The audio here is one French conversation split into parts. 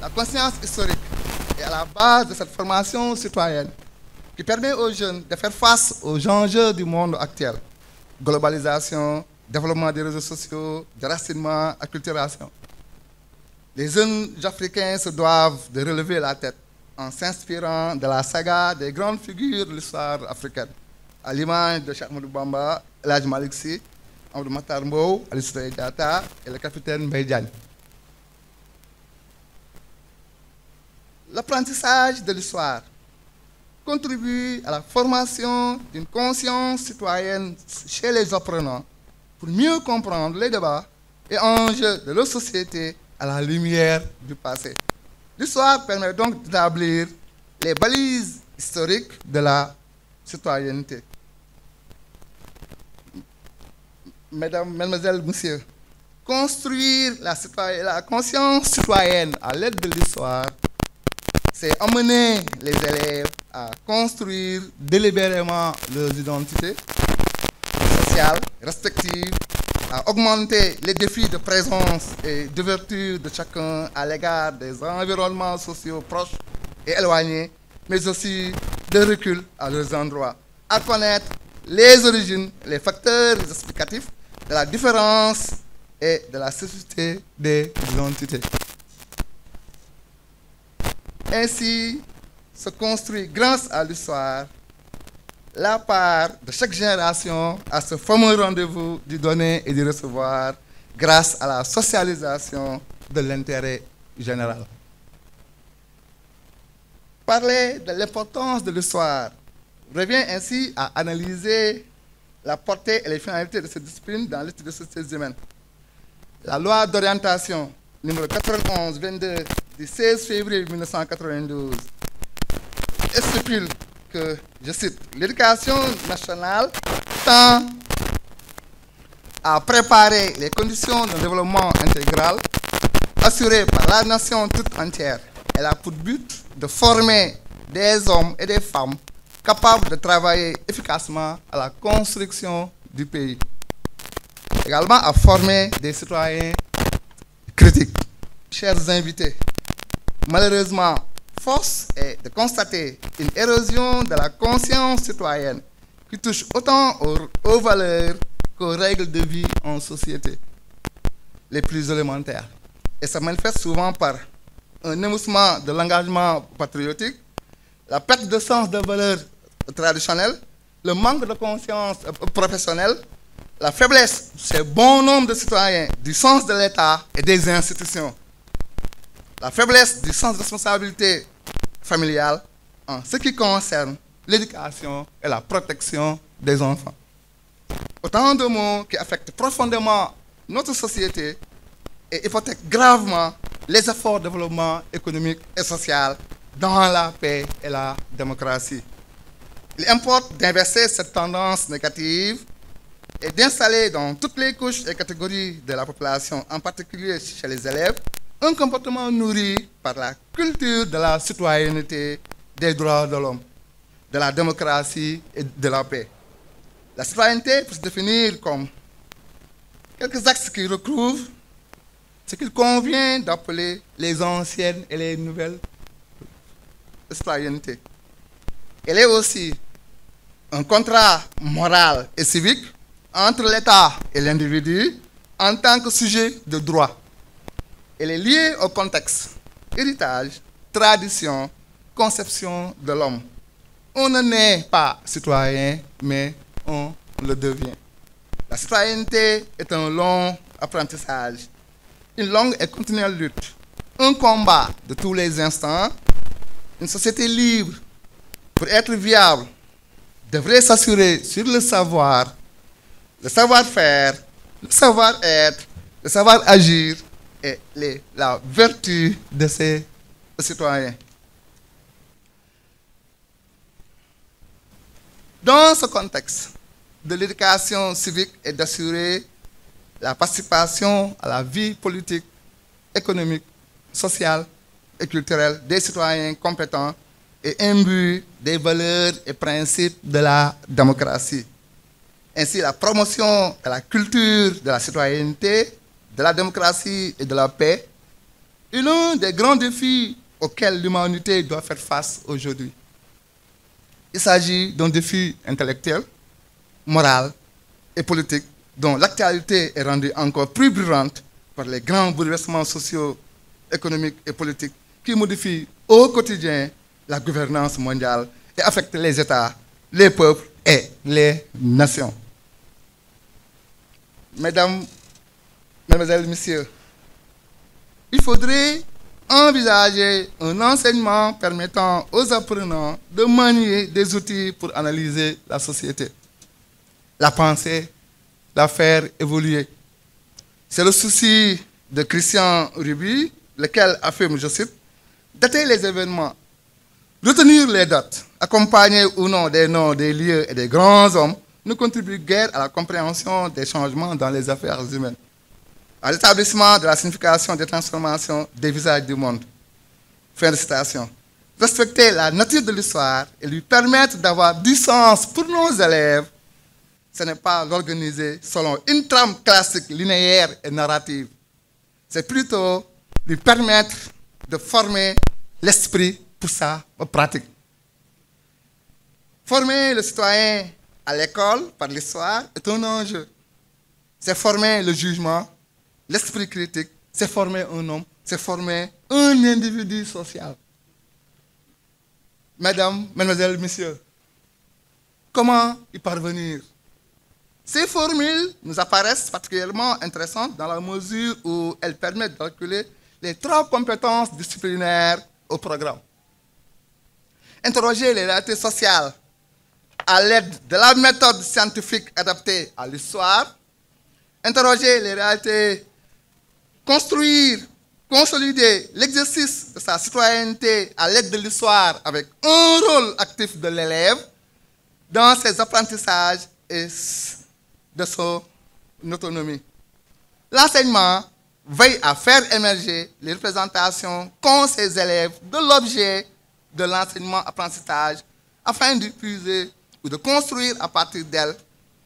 La conscience historique est à la base de cette formation citoyenne qui permet aux jeunes de faire face aux enjeux du monde actuel. Globalisation, développement des réseaux sociaux, déracinement, acculturation. Les jeunes africains se doivent de relever la tête en s'inspirant de la saga des grandes figures de l'histoire africaine, à l'image de Cheikh Ahmadou Bamba, El Hadji Malick Sy, Amadou Mahtar Mbow, Aline Sitoé Diatta et le capitaine Mbaye Diagne. L'apprentissage de l'histoire contribue à la formation d'une conscience citoyenne chez les apprenants pour mieux comprendre les débats et enjeux de leur société à la lumière du passé. L'histoire permet donc d'établir les balises historiques de la citoyenneté. Mesdames, Mesdemoiselles, Messieurs, construire la conscience citoyenne à l'aide de l'histoire, c'est amener les élèves à construire délibérément leurs identités sociales respectives, à augmenter les défis de présence et d'ouverture de chacun à l'égard des environnements sociaux proches et éloignés, mais aussi de recul à leurs endroits, à connaître les origines, les facteurs explicatifs de la différence et de la spécificité des identités. Ainsi se construit, grâce à l'histoire, la part de chaque génération à ce fameux rendez-vous du donner et du recevoir grâce à la socialisation de l'intérêt général. Parler de l'importance de l'histoire revient ainsi à analyser la portée et les finalités de cette discipline dans l'étude des sociétés humaines. La loi d'orientation numéro 91-22 du 16 février 1992 stipule que, je cite, l'éducation nationale tend à préparer les conditions d'un développement intégral assuré par la nation toute entière. Elle a pour but de former des hommes et des femmes capables de travailler efficacement à la construction du pays. Également à former des citoyens critiques. Chers invités, malheureusement, force est de constater une érosion de la conscience citoyenne qui touche autant aux valeurs qu'aux règles de vie en société, les plus élémentaires. Et ça manifeste souvent par un émoussement de l'engagement patriotique, la perte de sens de valeurs traditionnelles, le manque de conscience professionnelle, la faiblesse chez bon nombre de citoyens du sens de l'État et des institutions, la faiblesse du sens de responsabilité familiale en ce qui concerne l'éducation et la protection des enfants. Autant de mots qui affectent profondément notre société et hypothèquent gravement les efforts de développement économique et social dans la paix et la démocratie. Il importe d'inverser cette tendance négative et d'installer dans toutes les couches et catégories de la population, en particulier chez les élèves, un comportement nourri par la culture de la citoyenneté, des droits de l'homme, de la démocratie et de la paix. La citoyenneté peut se définir comme quelques axes qui recouvrent ce qu'il convient d'appeler les anciennes et les nouvelles citoyennetés. Elle est aussi un contrat moral et civique entre l'État et l'individu en tant que sujet de droit. Elle est liée au contexte, héritage, tradition, conception de l'homme. On ne naît pas citoyen, mais on le devient. La citoyenneté est un long apprentissage, une longue et continuelle lutte, un combat de tous les instants. Une société libre, pour être viable, devrait s'assurer sur le savoir, le savoir-faire, le savoir-être, le savoir-agir et la vertu de ses citoyens. Dans ce contexte de l'éducation civique et d'assurer la participation à la vie politique, économique, sociale et culturelle des citoyens compétents et imbus des valeurs et principes de la démocratie. Ainsi, la promotion de la culture de la citoyenneté, de la démocratie et de la paix est l'un des grands défis auxquels l'humanité doit faire face aujourd'hui. Il s'agit d'un défi intellectuel, moral et politique dont l'actualité est rendue encore plus brûlante par les grands bouleversements sociaux, économiques et politiques qui modifient au quotidien la gouvernance mondiale et affectent les États, les peuples et les nations. Mesdames, Mesdemoiselles, Messieurs, il faudrait envisager un enseignement permettant aux apprenants de manier des outils pour analyser la société, la penser, la faire évoluer. C'est le souci de Christian Ruby, lequel affirme, je cite, dater les événements, retenir les dates, accompagner ou non des noms, des lieux et des grands hommes, ne contribue guère à la compréhension des changements dans les affaires humaines, à l'établissement de la signification des transformations des visages du monde. Fin de citation. Respecter la nature de l'histoire et lui permettre d'avoir du sens pour nos élèves, ce n'est pas l'organiser selon une trame classique, linéaire et narrative. C'est plutôt lui permettre de former l'esprit pour sa pratique. Former le citoyen à l'école par l'histoire est un enjeu. C'est former le jugement, l'esprit critique, c'est former un homme, c'est former un individu social. Mesdames, Mesdemoiselles, Messieurs, comment y parvenir? Ces formules nous apparaissent particulièrement intéressantes dans la mesure où elles permettent de calculer les 3 compétences disciplinaires au programme. Interroger les réalités sociales à l'aide de la méthode scientifique adaptée à l'histoire. Interroger les réalités, construire, consolider l'exercice de sa citoyenneté à l'aide de l'histoire avec un rôle actif de l'élève dans ses apprentissages et de son autonomie. L'enseignement veille à faire émerger les représentations qu'ont ces élèves de l'objet de l'enseignement-apprentissage afin d'utiliser ou de construire à partir d'elles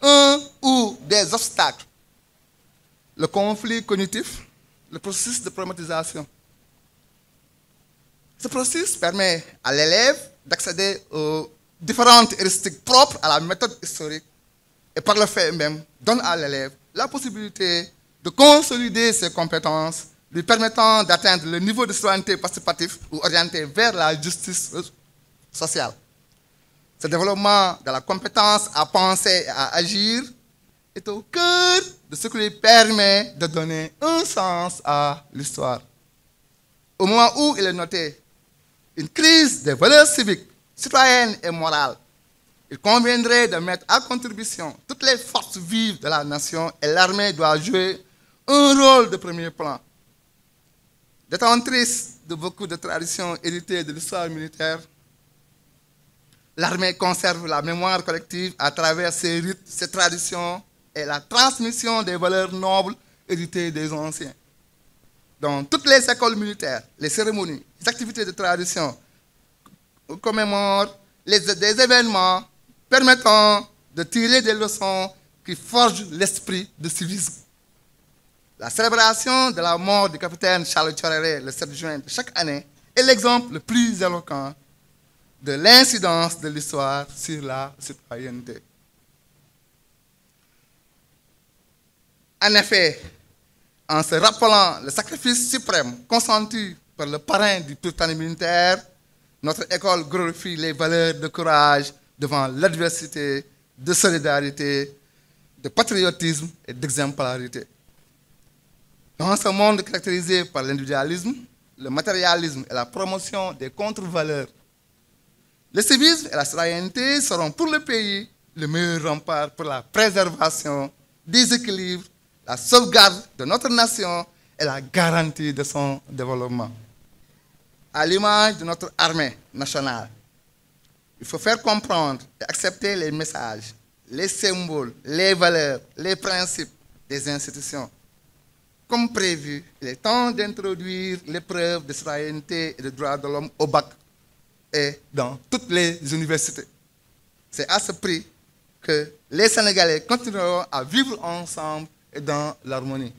un ou des obstacles. Le conflit cognitif, le processus de problématisation. Ce processus permet à l'élève d'accéder aux différentes heuristiques propres à la méthode historique et par le fait même donne à l'élève la possibilité de consolider ses compétences lui permettant d'atteindre le niveau de citoyenneté participative ou orienté vers la justice sociale. Ce développement de la compétence à penser et à agir est au cœur de ce qui lui permet de donner un sens à l'histoire. Au moment où il est noté une crise des valeurs civiques, citoyennes et morales, il conviendrait de mettre à contribution toutes les forces vives de la nation et l'armée doit jouer un rôle de premier plan. Détentrice de beaucoup de traditions héritées de l'histoire militaire, l'armée conserve la mémoire collective à travers ses rites, ses traditions et la transmission des valeurs nobles héritées des anciens. Dans toutes les écoles militaires, les cérémonies, les activités de tradition commémorent des événements permettant de tirer des leçons qui forgent l'esprit de civisme. La célébration de la mort du capitaine Charles Tchoréré le 7 juin de chaque année est l'exemple le plus éloquent de l'incidence de l'histoire sur la citoyenneté. En effet, en se rappelant le sacrifice suprême consenti par le parrain du puritanisme militaire, notre école glorifie les valeurs de courage devant l'adversité, de solidarité, de patriotisme et d'exemplarité. Dans ce monde caractérisé par l'individualisme, le matérialisme et la promotion des contre-valeurs, le civisme et la citoyenneté seront pour le pays le meilleur rempart pour la préservation des équilibres, la sauvegarde de notre nation et la garantie de son développement. À l'image de notre armée nationale, il faut faire comprendre et accepter les messages, les symboles, les valeurs, les principes des institutions. Comme prévu, il est temps d'introduire l'épreuve de citoyenneté et de droits de l'homme au bac et dans toutes les universités. C'est à ce prix que les Sénégalais continueront à vivre ensemble et dans l'harmonie.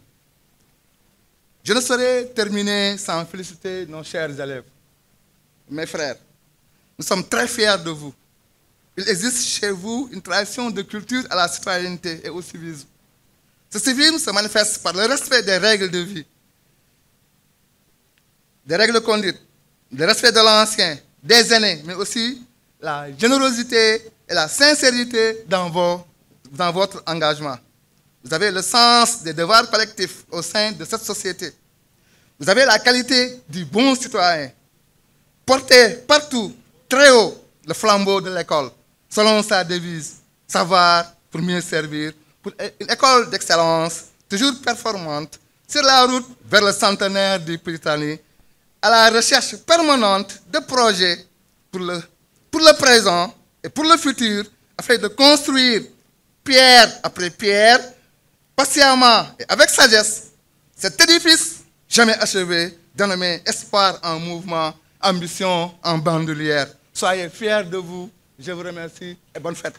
Je ne saurais terminer sans féliciter nos chers élèves, mes frères. Nous sommes très fiers de vous. Il existe chez vous une tradition de culture à la citoyenneté et au civisme. Ce civisme se manifeste par le respect des règles de vie, des règles de conduite, le respect de l'ancien, des aînés, mais aussi la générosité et la sincérité dans votre engagement. Vous avez le sens des devoirs collectifs au sein de cette société. Vous avez la qualité du bon citoyen. Portez partout, très haut, le flambeau de l'école, selon sa devise, savoir pour mieux servir, pour une école d'excellence, toujours performante, sur la route vers le centenaire du Prytanée, à la recherche permanente de projets pour le présent et pour le futur, afin de construire pierre après pierre, patiemment et avec sagesse, cet édifice jamais achevé, dénommé Espoir en mouvement, ambition en bandoulière. Soyez fiers de vous. Je vous remercie et bonne fête.